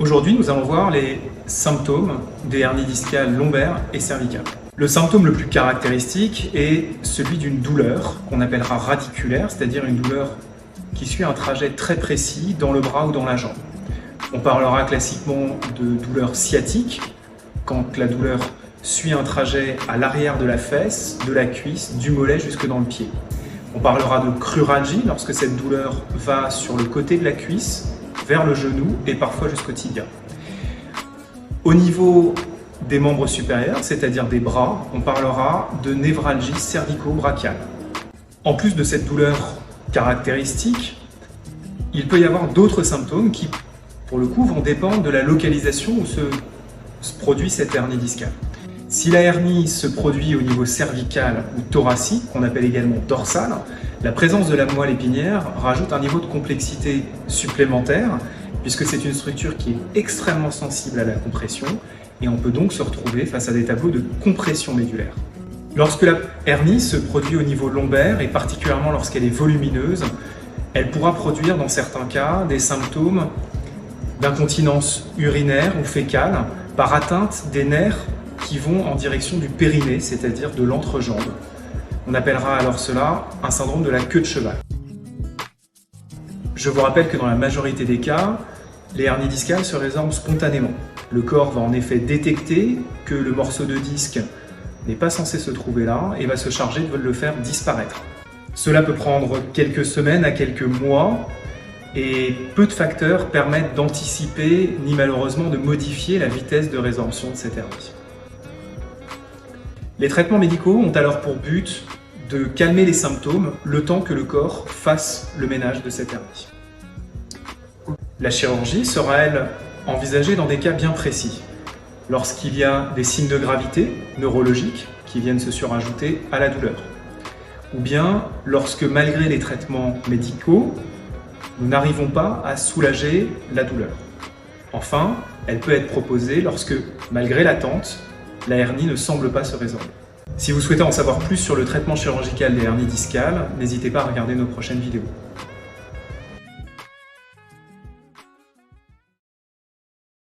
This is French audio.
Aujourd'hui, nous allons voir les symptômes des hernies discales lombaires et cervicales. Le symptôme le plus caractéristique est celui d'une douleur qu'on appellera radiculaire, c'est-à-dire une douleur qui suit un trajet très précis dans le bras ou dans la jambe. On parlera classiquement de douleur sciatique, quand la douleur suit un trajet à l'arrière de la fesse, de la cuisse, du mollet jusque dans le pied. On parlera de cruralgie lorsque cette douleur va sur le côté de la cuisse, vers le genou et parfois jusqu'au tibia. Au niveau des membres supérieurs, c'est-à-dire des bras, on parlera de névralgie cervico-brachiale. En plus de cette douleur caractéristique, il peut y avoir d'autres symptômes qui, pour le coup, vont dépendre de la localisation où se produit cette hernie discale. Si la hernie se produit au niveau cervical ou thoracique, qu'on appelle également dorsale, la présence de la moelle épinière rajoute un niveau de complexité supplémentaire, puisque c'est une structure qui est extrêmement sensible à la compression, et on peut donc se retrouver face à des tableaux de compression médulaire. Lorsque la hernie se produit au niveau lombaire, et particulièrement lorsqu'elle est volumineuse, elle pourra produire dans certains cas des symptômes d'incontinence urinaire ou fécale par atteinte des nerfs qui vont en direction du périnée, c'est-à-dire de l'entrejambe. On appellera alors cela un syndrome de la queue de cheval. Je vous rappelle que dans la majorité des cas, les hernies discales se résorbent spontanément. Le corps va en effet détecter que le morceau de disque n'est pas censé se trouver là et va se charger de le faire disparaître. Cela peut prendre quelques semaines à quelques mois et peu de facteurs permettent d'anticiper ni malheureusement de modifier la vitesse de résorption de cette hernie. Les traitements médicaux ont alors pour but de calmer les symptômes le temps que le corps fasse le ménage de cette hernie. La chirurgie sera, elle, envisagée dans des cas bien précis, lorsqu'il y a des signes de gravité neurologiques qui viennent se surajouter à la douleur, ou bien lorsque, malgré les traitements médicaux, nous n'arrivons pas à soulager la douleur. Enfin, elle peut être proposée lorsque, malgré l'attente, la hernie ne semble pas se résorber. Si vous souhaitez en savoir plus sur le traitement chirurgical des hernies discales, n'hésitez pas à regarder nos prochaines vidéos.